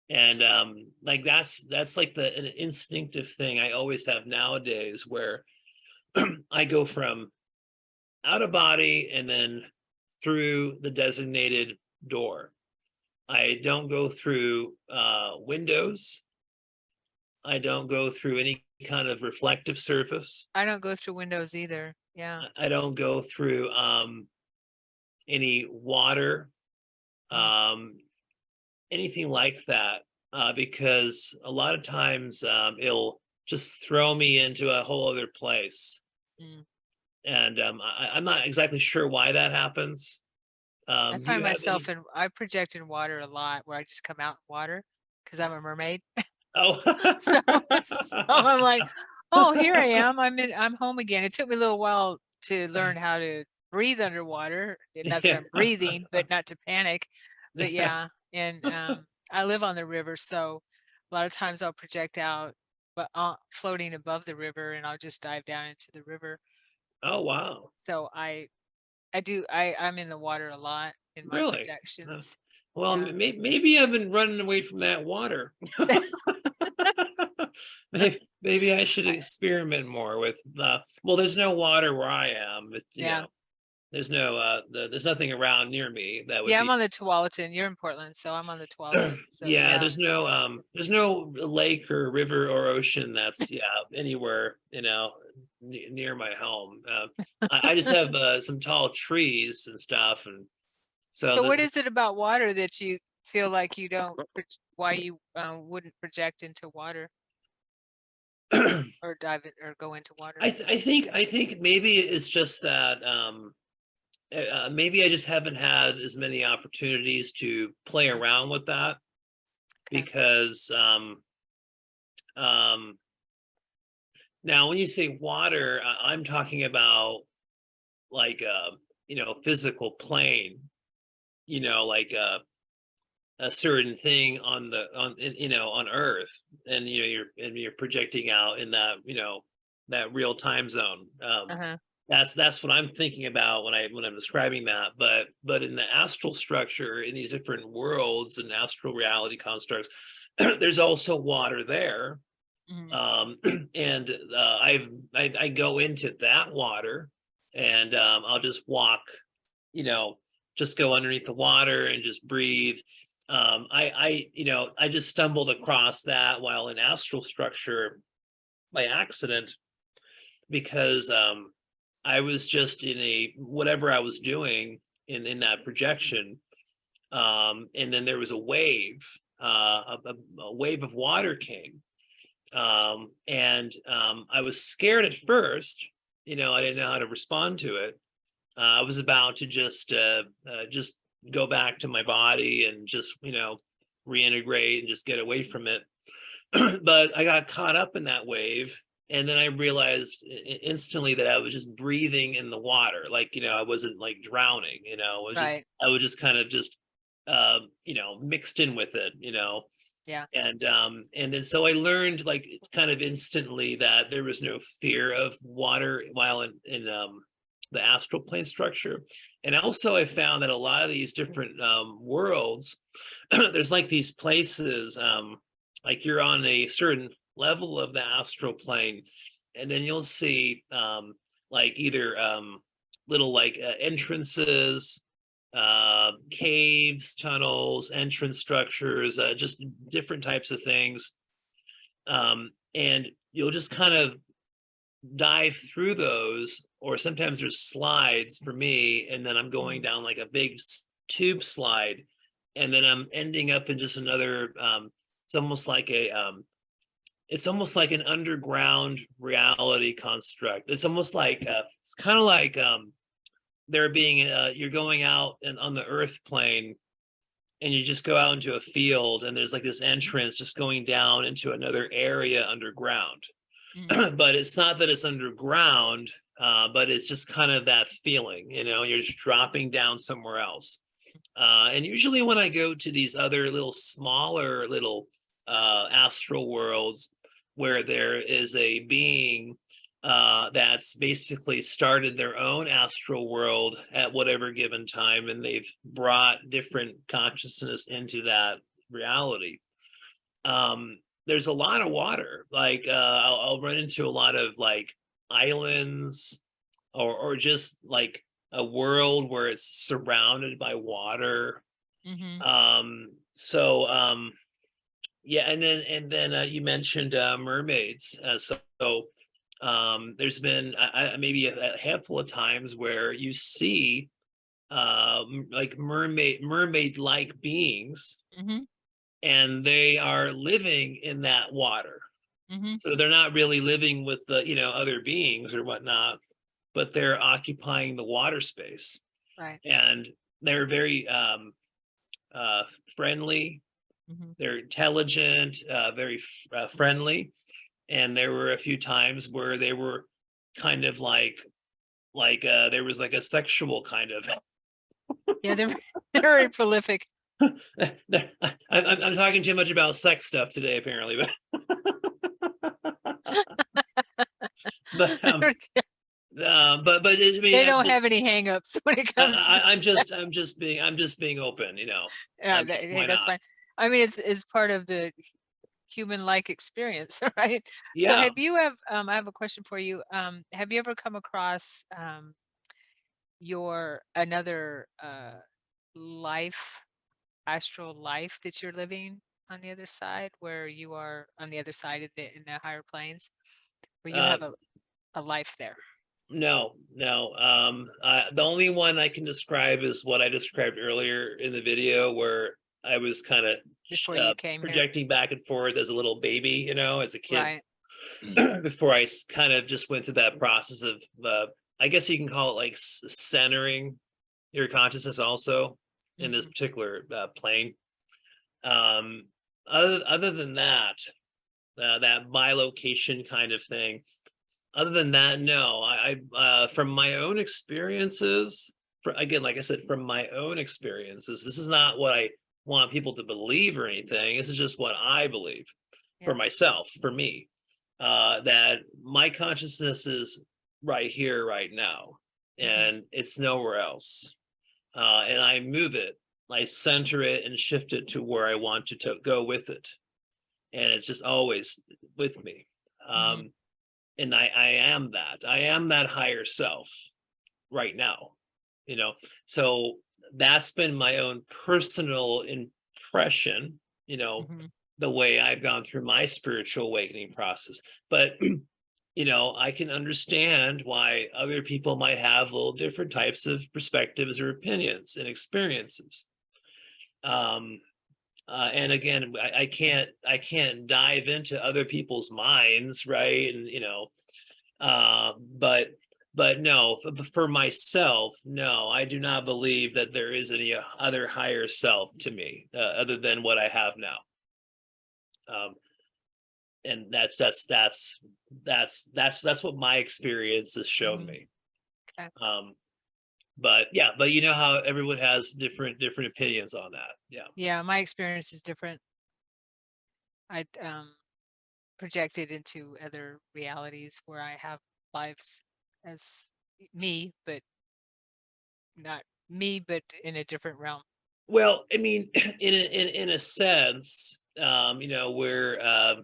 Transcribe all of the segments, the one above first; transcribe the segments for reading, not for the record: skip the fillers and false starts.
And like that's like an instinctive thing I always have nowadays, where I go from out of body and then through the designated door. I don't go through windows. I don't go through any kind of reflective surface. I don't go through windows either. Yeah. I don't go through any water, Mm, um, anything like that, because a lot of times it'll just throw me into a whole other place. mm. And I'm not exactly sure why that happens. I Do find you have myself any? in I project in water a lot where I just come out in water because I'm a mermaid. Oh, So so I'm like, "Oh, here I am. I'm home again." It took me a little while to learn how to breathe underwater. Not that yeah, I'm breathing, but not to panic. But yeah. yeah, and, I live on the river, so a lot of times I'll project out, but, floating above the river, and I'll just dive down into the river. Oh, wow. So I'm in the water a lot in my Really? Uh, projections. well, Yeah. maybe I've been running away from that water. Maybe I should I experiment more with. Well, there's no water where I am. yeah. There's no. There's nothing around near me that would Yeah, I'm be. on the Tualatin. You're in Portland, so I'm on the Tualatin. So Yeah, yeah. there's no lake or river or ocean that's anywhere near my home. I just have some tall trees and stuff, and so So what is it about water that you feel like you don't why you wouldn't project into water the or dive in or go into water? I think maybe it's just that maybe I just haven't had as many opportunities to play Mm, around with that, okay. because um, now when you say water, I'm talking about like physical plane, like a certain thing on the on Earth, and you're projecting out in that real time zone. Uh-huh. That's what I'm thinking about when I'm describing that. But in the astral structure, in these different worlds and astral reality constructs, there's also water there. Mhm. Um, and I go into that water, and I'll just walk, you know, just go underneath the water and just breathe. I just stumbled across that while in astral structure by accident, because I was just in a whatever I was doing in that projection, and then there was a wave, a wave of water came, and I was scared at first. I didn't know how to respond to it. I was about to just go back to my body and just reintegrate and just get away from it. But I got caught up in that wave, and then I realized instantly that I was just breathing in the water, like I wasn't like drowning. Right. I was just kind of just mixed in with it. Yeah. And then so I learned, like, it's kind of instantly, that there was no fear of water while in the astral plane structure. And also I found that a lot of these different worlds, there's like these places, like you're on a certain level of the astral plane, and then you'll see like either little like entrances, caves, tunnels, entrance structures, just different types of things. And you'll just kind of dive through those, or sometimes there's slides for me, and then I'm going Mhm. down like a big tube slide, and then I'm ending up in just another. It's almost like it's almost like an underground reality construct. It's almost like it's kind of like there being you're going out and on the earth plane, and you just go out into a field, and there's like this entrance just going down into another area underground. Mhm. But it's not that it's underground, but it's just kind of that feeling, you're just dropping down somewhere else. And usually when I go to these other little smaller little astral worlds, where there is a being that's basically started their own astral world at whatever given time, and they've brought different consciousness into that reality. there's a lot of water. Like I'll run into a lot of like islands, or just like a world where it's surrounded by water. Mm-hmm. So yeah, and then you mentioned mermaids. There's been maybe a handful of times where you see like mermaid like beings, Mm-hmm. and they are living in that water. Mm-hmm. So they're not really living with the, other beings or whatnot, but they're occupying the water space. Right. And they're very uh, friendly, Mm-hmm. they're intelligent, very friendly. And there were a few times where they were kind of like there was like a sexual kind of Yeah, they're very prolific. I'm talking too much about sex stuff today, apparently, but but I mean, They don't have any hangups when it comes to I'm sex. I'm just being open, Yeah, I mean, hey, why that's not? fine. I mean, it's part of the human-like experience, right? So Yeah. I have a question for you. Have you ever come across your another life, astral life that you're living on the other side, where you are on the other side of in the higher planes, where you uh have a life there no, no. The only one I can describe is what I described earlier in the video, where I was kind of before you came here? projecting back and forth as a little baby, as a kid, Right. before I kind of just went through that process of, I guess you can call it like centering your consciousness also in this Hmm. particular plane. Um, other than that, that bilocation kind of thing. Other than that, no. From my own experiences, again, like I said, from my own experiences, this is not what I want people to believe or anything. This is just what I believe for Yeah. myself, for me. That my consciousness is right here, right now, Hmm. and it's nowhere else. And I move it, I center it and shift it to where I want to go with it, and it's just always with me. Hmm. And I am that higher self right now, you know. So that's been my own personal impression, Hmm. the way I've gone through my spiritual awakening process. But I can understand why other people might have little different types of perspectives or opinions and experiences. um and again, I can't dive into other people's minds, right? And uh but no, for myself, no, I do not believe that there is any other higher self to me, other than what I have now. um and that's what my experience has shown Hmm. me. Okay. um but yeah, but you know how everyone has different opinions on that. Yeah. Yeah, my experience is different. I projected into other realities where I have lives as me, but not me, but in a different realm. Well, I mean, in a sense, where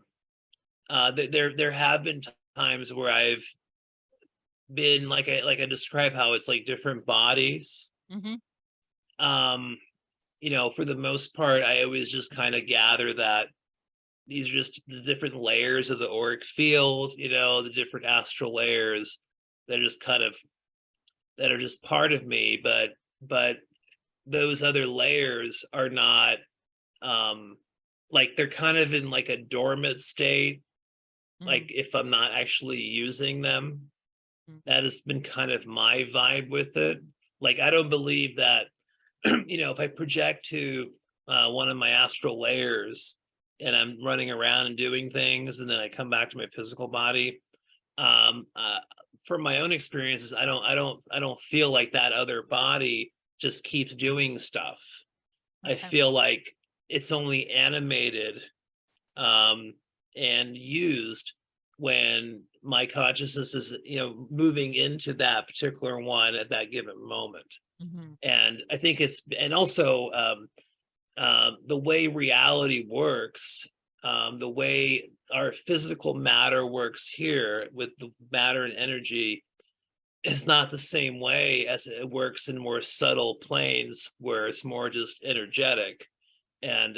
there have been times where I've been like I describe how it's like different bodies. Hmm. Um, for the most part, I always just kind of gather that these are just the different layers of the auric field, the different astral layers that are just kind of that are just part of me, but those other layers are not, um like, they're kind of in like a dormant state, like Hmm. if I'm not actually using them. Hmm. That has been kind of my vibe with it. Like, I don't believe that, if I project to one of my astral layers and I'm running around and doing things, and then I come back to my physical body, um uh, from my own experiences, I don't feel like that other body just keeps doing stuff. I Okay. feel like it's only animated, um, and used when my consciousness is, moving into that particular one at that given moment. Hmm. And I think it's, and also, the way reality works, the way our physical matter works here with the matter and energy is not the same way as it works in more subtle planes where it's more just energetic. And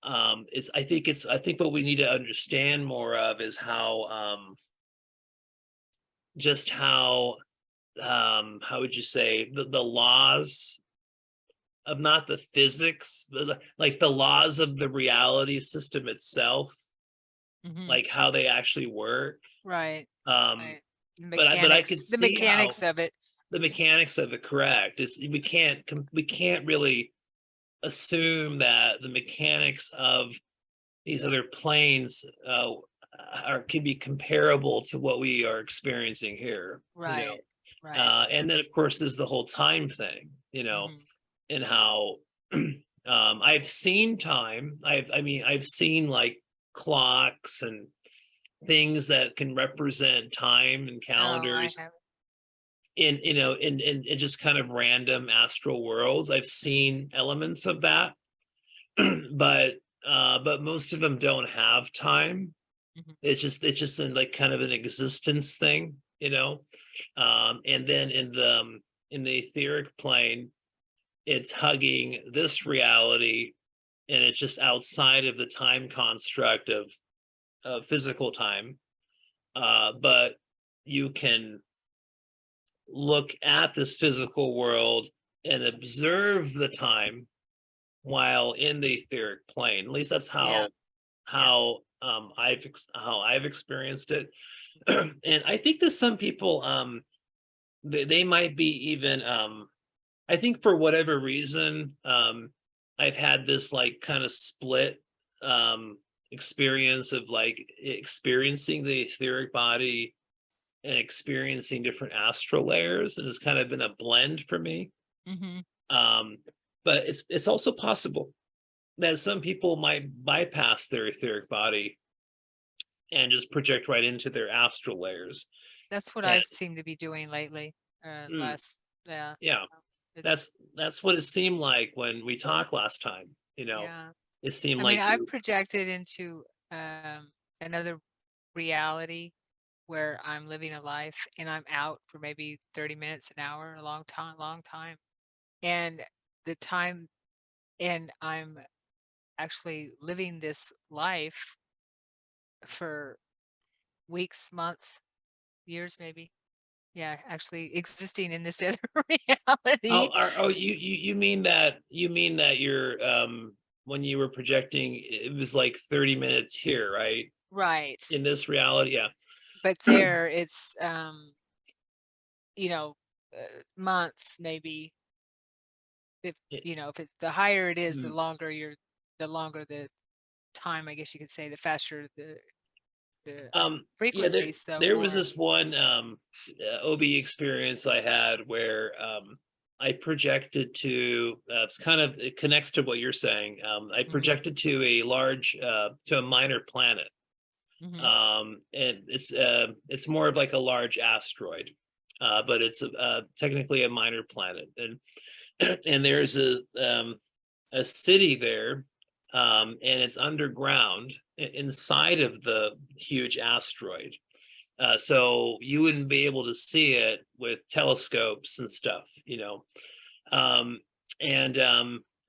I think what we need to understand more of is just how would you say the laws of not the physics, like the laws of the reality system itself, Hmm. like how they actually work. Right. Um, Right. but I could The see how mechanics of it. the mechanics of it correct is we can't really assume that the mechanics of these other planes can be comparable to what we are experiencing here, Right. Right. and then of course there's the whole time thing, Hmm. and how I've seen time. I've seen like clocks and things that can represent time and Oh, I calendars have. in just kind of random astral worlds. I've seen elements of that, but but most of them don't have time. Hmm. It's just in like kind of an existence thing, and then in the etheric plane, it's hugging this reality, and it's just outside of the time construct of physical time. But you can look at this physical world and observe the time while in the etheric plane. At least that's Yeah. Yeah. how I've experienced it. And I think that some people they might be even I think for whatever reason I've had this like kind of split experience of like experiencing the etheric body and experiencing different astral layers, and it's kind of been a blend for me. Hmm. um but it's also possible that some people might bypass their etheric body and just project right into their astral layers. That's what And I've seemed to be doing lately. mm, Last, yeah, yeah, it's, that's what it seemed like when we talked last time. yeah. It seemed I mean, like I've you. projected into another reality where I'm living a life and I'm out for maybe 30 minutes, an hour, a long time, long time. And the time, and I'm actually living this life for weeks, months, years, maybe. Yeah, actually existing in this other reality. You mean that you're when you were projecting, it was like 30 minutes here, right? Right. In this reality, yeah. But there it's, you know, months, maybe. If, It- if it's the higher it is, mm. the longer the time, I guess you could say, the faster the Yeah, frequency, so there was more. this one OB experience I had where I projected to it's kind of it connects to what you're saying. I Hmm. projected to a large to a minor planet. Hmm. And it's more of like a large asteroid, but it's technically a minor planet, and and there's a city there, and it's underground inside of the huge asteroid. So you wouldn't be able to see it with telescopes and stuff, Um, and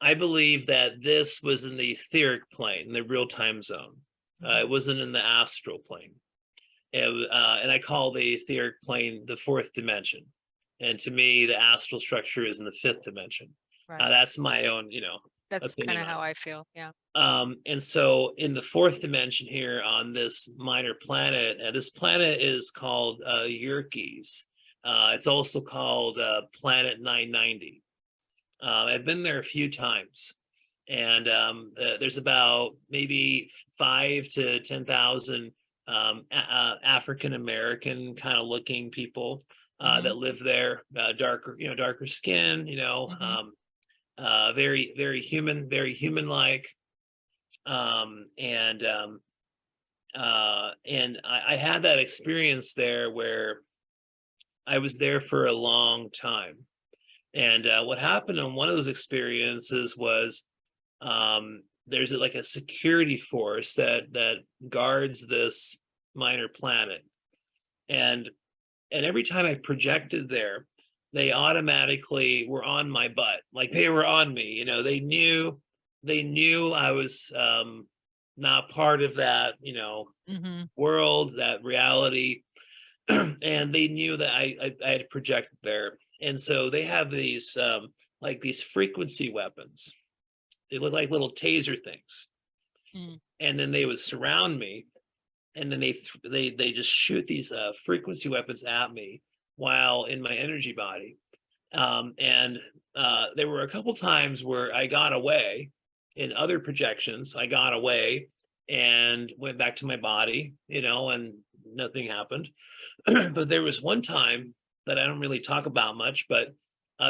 I believe that this was in the etheric plane, in the real time zone. It Hmm. wasn't in the astral plane. And I call the etheric plane the fourth dimension. And to me, the astral structure is in the fifth dimension. Right. That's my own, That's kind opinion of on how it. I feel. Yeah. And so in the fourth dimension here on this minor planet, this planet is called Yerkes. It's also called Planet 990. I've been there a few times, and there's about maybe 5 to 10,000 African American kind of looking people Hmm. that live there, darker skin, Hmm. very human, very human like. And I had that experience there where I was there for a long time. And what happened in one of those experiences was there's like a security force that guards this minor planet. And every time I projected there, they automatically were on my butt. Like they were on me, you know, they knew I was not part of that, you know, world, that reality. And they knew that I had projected there. And so they have these like these frequency weapons. They look like little taser things. And then they would surround me, and then they just shoot these frequency weapons at me while in my energy body. And there were a couple times where I got away. In other projections, I got away and went back to my body, you know, and nothing happened. But there was one time that I don't really talk about much, but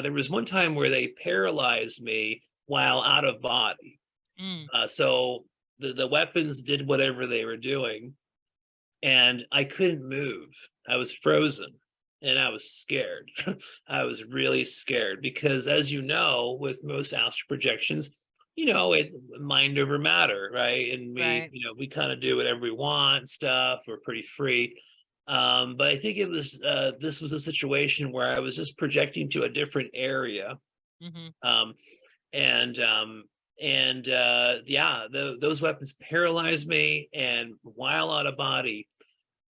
there was one time where they paralyzed me while out of body. So the weapons did whatever they were doing, and I couldn't move. I was frozen, and I was scared. I was really scared because, as you know, with most astral projections, you know, it mind over matter, right? And we, you know, we kind of do whatever we want, stuff. We're pretty free. But I think it was this was a situation where I was just projecting to a different area. Yeah, those weapons paralyzed me, and while out of body,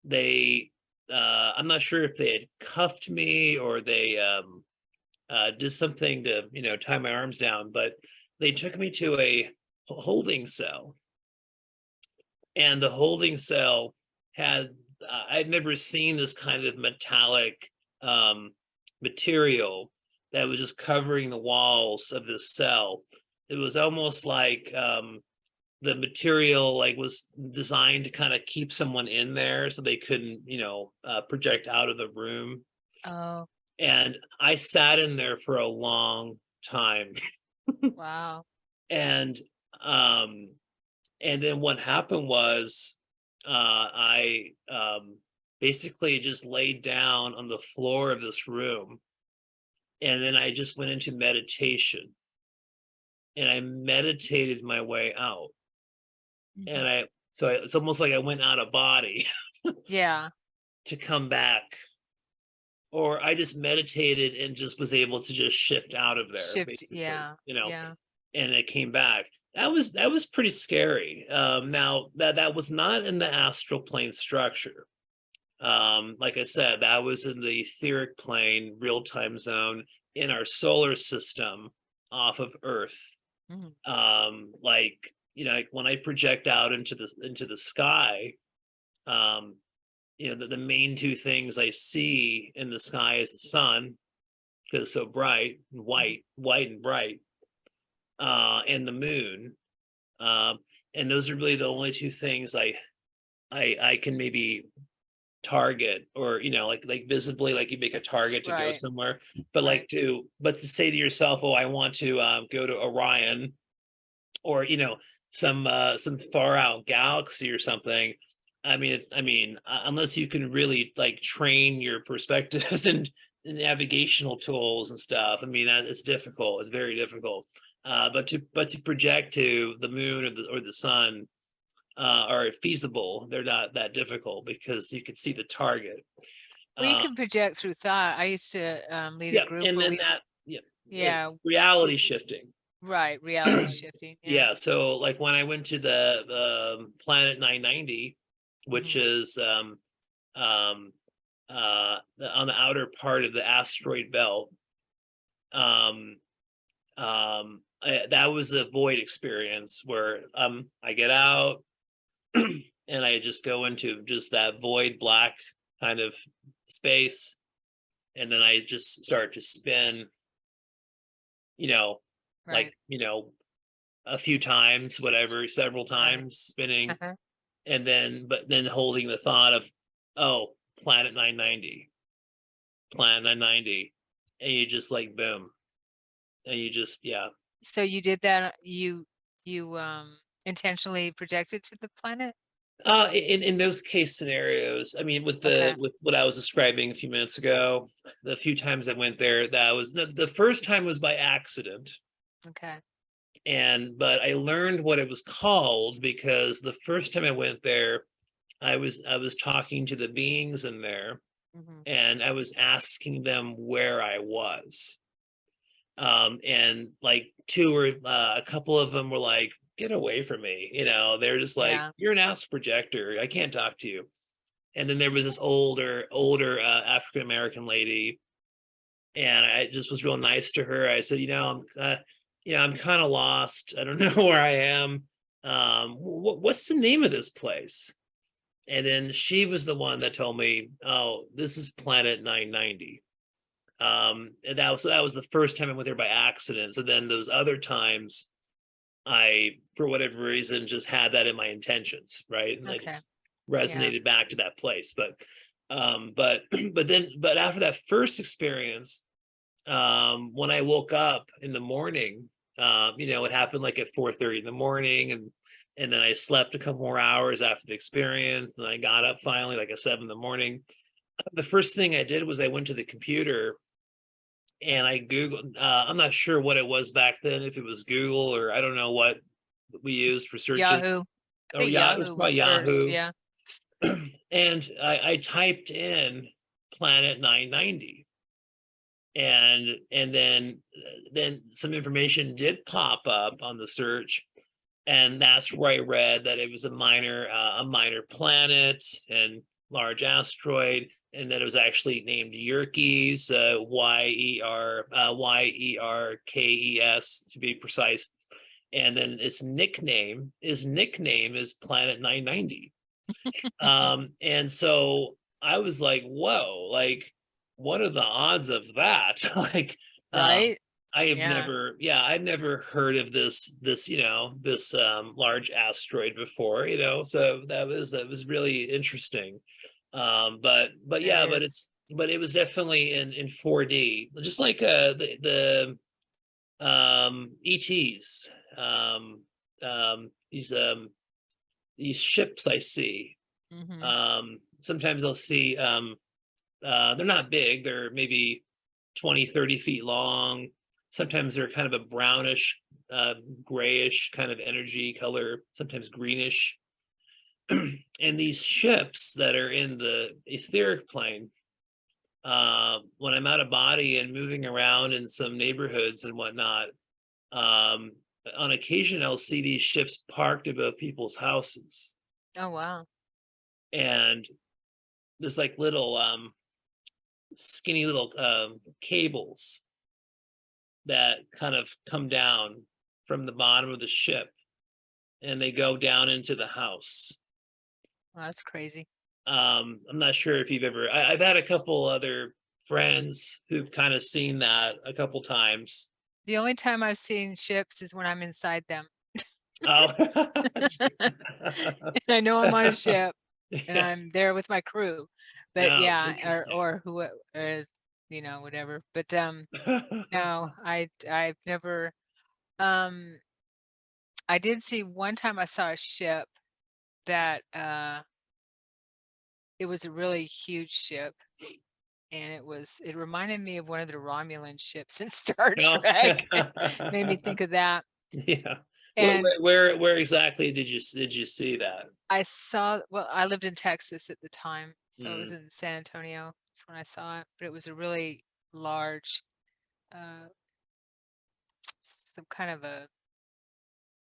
they I'm not sure if they had cuffed me or they did something to, you know, tie my arms down, but they took me to a holding cell, and the holding cell had I'd never seen this kind of metallic material that was just covering the walls of this cell. It was almost like the material like was designed to kind of keep someone in there so they couldn't, you know, project out of the room. And I sat in there for a long time. Wow. And then what happened was I basically just laid down on the floor of this room, and then I just went into meditation, and I meditated my way out. And it's almost like I went out of body to come back, or I just meditated and just was able to just shift out of there, basically, you know, and it came back. That was pretty scary. Now that was not in the astral plane structure. Like I said, that was in the etheric plane, real time zone in our solar system off of Earth. Like, you know, like when I project out into the sky, you know, the main two things I see in the sky is the sun, because it's so bright and white and bright, and the moon. And those are really the only two things I can maybe target, or, you know, like visibly, like you make a target to go somewhere, but like to say to yourself, oh, I want to go to Orion, or, you know, some far out galaxy or something. I mean, unless you can really like train your perspectives and navigational tools and stuff, I mean, it's difficult. It's very difficult. But to project to the moon or the sun are feasible. They're not that difficult because you can see the target. Well, you can project through thought. I used to lead a group. And then reality shifting. Right, reality shifting. Yeah. So like when I went to the planet 990, which is on the outer part of the asteroid belt, that was a void experience where I get out and I just go into just that void black kind of space, and then I just start to spin, you know, like, you know, a few times, whatever, several times spinning, and then holding the thought of, oh, planet 990, and you just like boom, and you just So you did that, you intentionally projected to the planet? In those case scenarios, I mean, with what I was describing a few minutes ago, the few times I went there, that was the first time was by accident. but I learned what it was called because the first time I went there, I was talking to the beings in there, Mhm. and I was asking them where I was. And like a couple of them were like, get away from me, they're just like, Yeah. you're an astral projector, I can't talk to you. And then there was this older African American lady, and I just was real nice to her. I said, I'm kind of lost, I don't know where I am. What's the name of this place? And then she was the one that told me, oh, this is planet 990. And that was the first time I went there by accident. So then those other times, I, for whatever reason, just had that in my intentions, right? And I Okay. just Yeah. resonated back to that place. But but after that first experience, when I woke up in the morning, it happened like at 4:30 in the morning, and then I slept a couple more hours after the experience, and I got up finally like at 7 in the morning. The first thing I did was I went to the computer and I Googled. I'm not sure what it was back then, if it was Google or I don't know what we used for searches. Yahoo. I Oh think yeah, it was Yahoo probably was first. Yahoo. Yeah. And I typed in Planet 990, and then some information did pop up on the search, and that's where I read that it was a minor planet and large asteroid, and that it was actually named Yerkes, Yerkes to be precise. And then his nickname is Planet 990. And so I was like, whoa, like, what are the odds of that? Like, um, Right? Yeah. I've never heard of this large asteroid before, so that was really interesting. But It yeah, is. but it was definitely in 4D, just like the ETs, these ships I see. Mhm. Sometimes I'll see, they're not big, they're maybe 20, 30 feet long. Sometimes they're kind of a brownish, grayish kind of energy color, sometimes greenish. And these ships that are in the etheric plane, when I'm out of body and moving around in some neighborhoods and whatnot, um, on occasion I'll see these ships parked above people's houses, Oh, wow. and there's like little skinny little cables that kind of come down from the bottom of the ship, and they go down into the house. Well, that's crazy. I'm not sure if you've ever. I've had a couple other friends who've kind of seen that a couple times. The only time I've seen ships is when I'm inside them. Oh, And I know I'm on a ship and yeah. I'm there with my crew. But Oh, yeah, interesting. or who whatever. But no, I've never um I did see one time I saw a ship that it was a really huge ship, and it reminded me of one of the Romulan ships in Star No. Trek. Made me think of that. Yeah. Where, And where where exactly did you see that? well, I lived in Texas at the time, so it was Mm, in San Antonio. That's when I saw it, but it was a really large, uh, some kind of a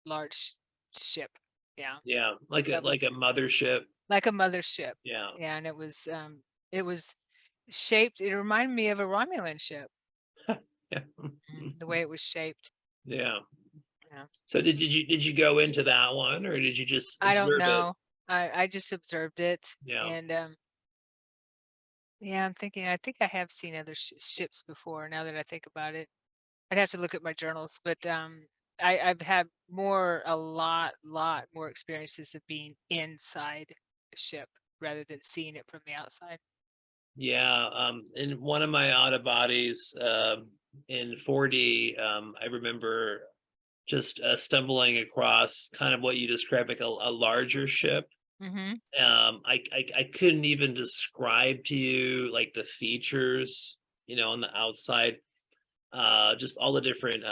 large ship. Yeah, yeah, like a that was mothership. like a mothership. Yeah. Yeah, and it was shaped. It reminded me of a Romulan ship, Yeah. the way it was shaped. Yeah. Yeah, So did you go into that one, or did you just I don't observe it? know. I just observed it, Yeah. and yeah, I'm thinking. I think I have seen other ships before. Now that I think about it. I'd have to look at my journals, but I've had a lot more experiences of being inside a ship rather than seeing it from the outside. Yeah. In one of my auto bodies, in 4D, I remember just stumbling across kind of what you described, like a larger ship. Mm-hmm. I couldn't even describe to you like the features, on the outside, just all the different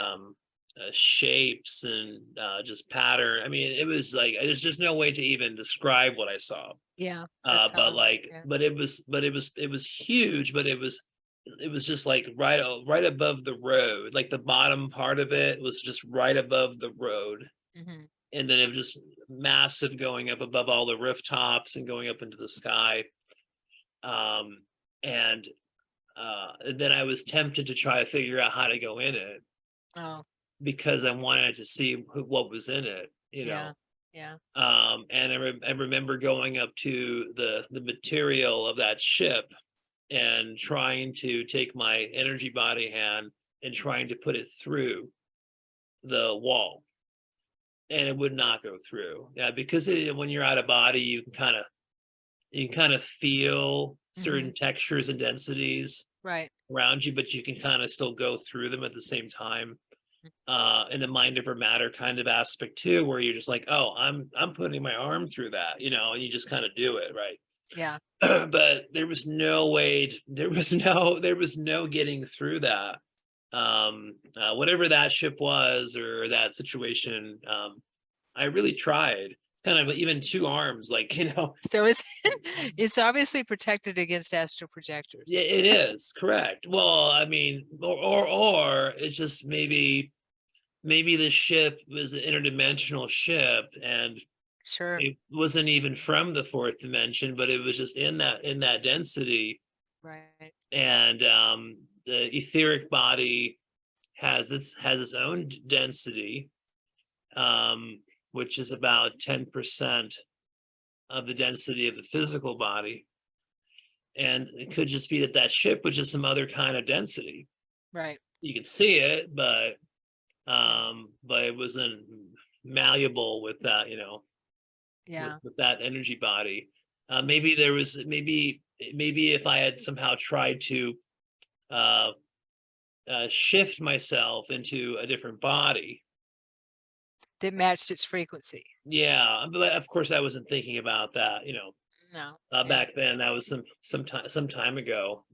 shapes and just pattern. I mean, it was like there's just no way to even describe what I saw. Yeah, that's But how. like, Yeah. it was huge, but it was just like right above the road. Like the bottom part of it was just right above the road, Hmm. and then it was just massive going up above all the rooftops and going up into the sky. Um, and then I was tempted to try to figure out how to go in it Oh, because I wanted to see what was in it, you yeah, know. yeah. And I remember going up to the material of that ship and trying to take my energy body hand and trying to put it through the wall, and it would not go through. Yeah, because when you're out of body, you can kind of feel Hmm. certain textures and densities Right. around you, but you can kind of still go through them at the same time. In the mind over matter kind of aspect too, where you're just like, oh, I'm putting my arm through that, and you just kind of do it, right? Yeah. But there was no way, there was no getting through that. Whatever that ship was or that situation, I really tried. It's kind of even two arms, like, So it's it's obviously protected against astral projectors. yeah, it is correct. Well, I mean, or it's just maybe the ship was an interdimensional ship and Sure. it wasn't even from the fourth dimension, but it was just in that density. Right. And the etheric body has its own density, which is about 10% of the density of the physical body. And it could just be that that ship was just some other kind of density. Right. You could see it, but it wasn't malleable with that, Yeah. with that energy body. Maybe there was maybe if I had somehow tried to uh, shift myself into a different body. That matched its frequency. Yeah, but of course I wasn't thinking about that, No. Yeah. back then. That was some time ago.